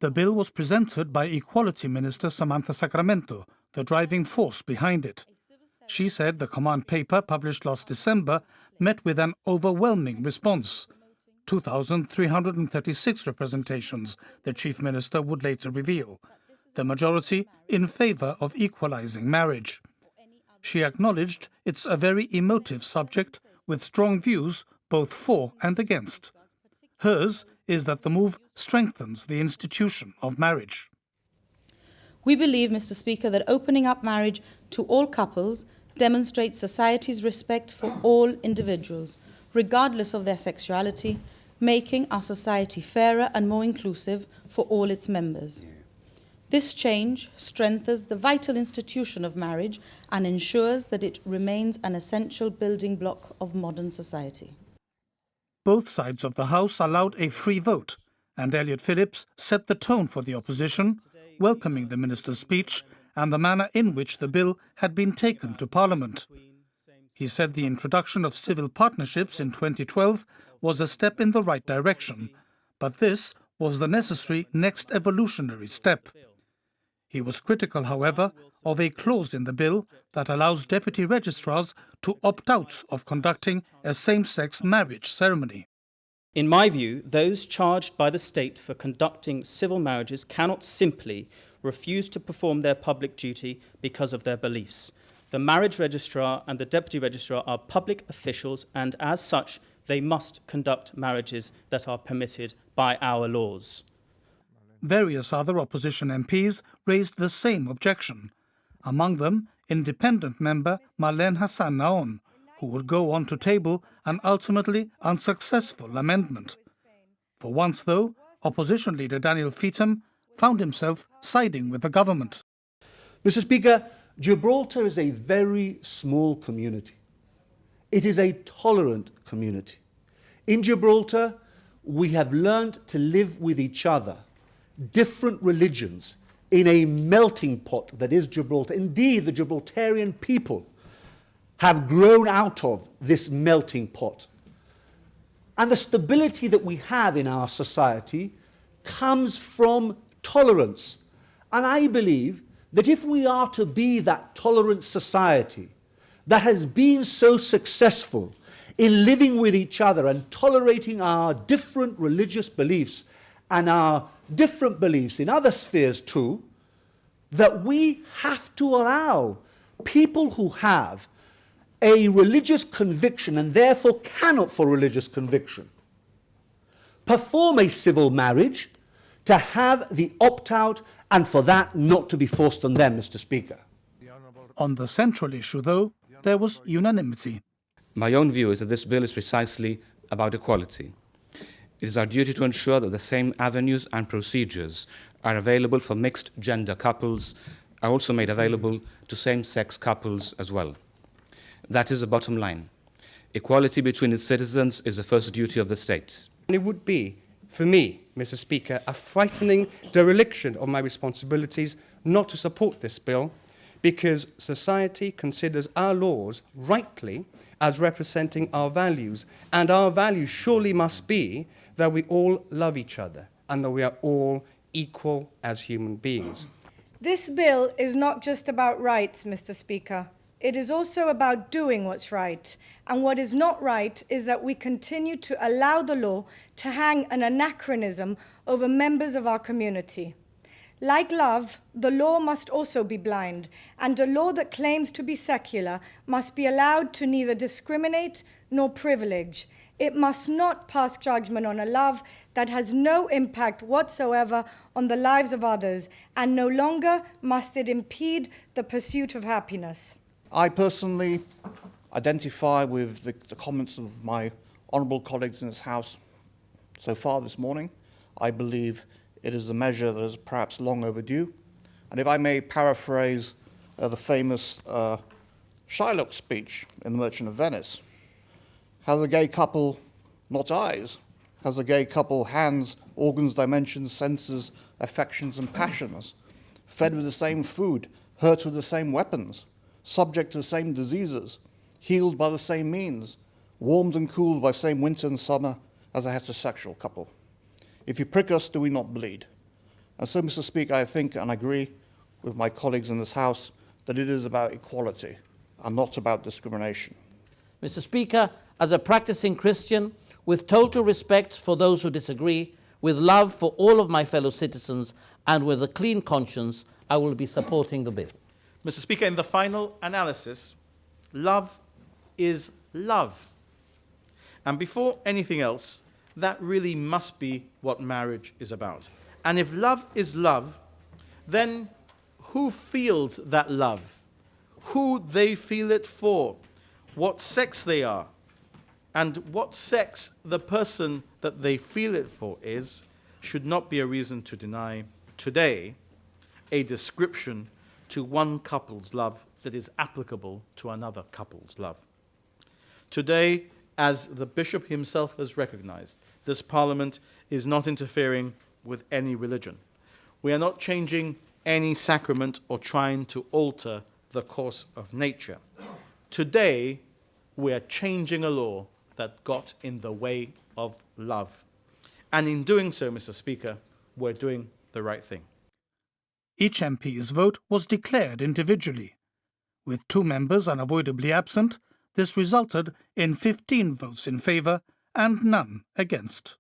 The bill was presented by Equality Minister Samantha Sacramento, the driving force behind it. She said the command paper published last December met with an overwhelming response. 2,336 representations, the Chief Minister would later reveal. The majority in favour of equalising marriage. She acknowledged it's a very emotive subject with strong views both for and against. Hers is that the move strengthens the institution of marriage. We believe, Mr. Speaker, that opening up marriage to all couples demonstrates society's respect for all individuals, regardless of their sexuality, making our society fairer and more inclusive for all its members. This change strengthens the vital institution of marriage and ensures that it remains an essential building block of modern society. Both sides of the House allowed a free vote, and Elliot Phillips set the tone for the opposition, welcoming the minister's speech and the manner in which the bill had been taken to Parliament. He said the introduction of civil partnerships in 2012 was a step in the right direction, but this was the necessary next evolutionary step. He was critical, however, of a clause in the bill that allows deputy registrars to opt out of conducting a same-sex marriage ceremony. In my view, those charged by the state for conducting civil marriages cannot simply refuse to perform their public duty because of their beliefs. The marriage registrar and the deputy registrar are public officials, and as such, they must conduct marriages that are permitted by our laws. Various other opposition MPs raised the same objection. Among them, independent member Marlene Hassan Naon, who would go on to table an ultimately unsuccessful amendment. For once, though, opposition leader Daniel Feetham found himself siding with the government. Mr. Speaker, Gibraltar is a very small community. It is a tolerant community. In Gibraltar, we have learned to live with each other, different religions, in a melting pot that is Gibraltar. Indeed, the Gibraltarian people have grown out of this melting pot. And the stability that we have in our society comes from tolerance. And I believe that if we are to be that tolerant society that has been so successful in living with each other and tolerating our different religious beliefs and our different beliefs in other spheres too, that we have to allow people who have a religious conviction and therefore cannot, for religious conviction, perform a civil marriage, to have the opt-out and for that not to be forced on them, Mr. Speaker. On the central issue, though, there was unanimity. My own view is that this bill is precisely about equality. It is our duty to ensure that the same avenues and procedures are available for mixed-gender couples, are also made available to same-sex couples as well. That is the bottom line. Equality between its citizens is the first duty of the state. And it would be, for me, Mr. Speaker, a frightening dereliction of my responsibilities not to support this bill, because society considers our laws rightly as representing our values, and our values surely must be that we all love each other and that we are all equal as human beings. This bill is not just about rights, Mr. Speaker. It is also about doing what's right. And what is not right is that we continue to allow the law to hang an anachronism over members of our community. Like love, the law must also be blind, and a law that claims to be secular must be allowed to neither discriminate nor privilege. It must not pass judgment on a love that has no impact whatsoever on the lives of others, and no longer must it impede the pursuit of happiness. I personally identify with the comments of my honourable colleagues in this House so far this morning. I believe it is a measure that is perhaps long overdue. And if I may paraphrase the famous Shylock speech in The Merchant of Venice, has a gay couple not eyes? Has a gay couple hands, organs, dimensions, senses, affections and passions? Fed with the same food, hurt with the same weapons, subject to the same diseases, healed by the same means, warmed and cooled by same winter and summer as a heterosexual couple. If you prick us, do we not bleed? And so, Mr. Speaker, I think and agree with my colleagues in this House that it is about equality and not about discrimination. Mr. Speaker, as a practicing Christian, with total respect for those who disagree, with love for all of my fellow citizens, and with a clean conscience, I will be supporting the bill. Mr. Speaker, in the final analysis, love is love. And before anything else, that really must be what marriage is about. And if love is love, then who feels that love? Who they feel it for? What sex they are? And what sex the person that they feel it for is should not be a reason to deny today a description to one couple's love that is applicable to another couple's love. Today, as the Bishop himself has recognized, this Parliament is not interfering with any religion. We are not changing any sacrament or trying to alter the course of nature. Today, we are changing a law that got in the way of love. And in doing so, Mr. Speaker, we're doing the right thing. Each MP's vote was declared individually. With 2 members unavoidably absent, this resulted in 15 votes in favour and none against.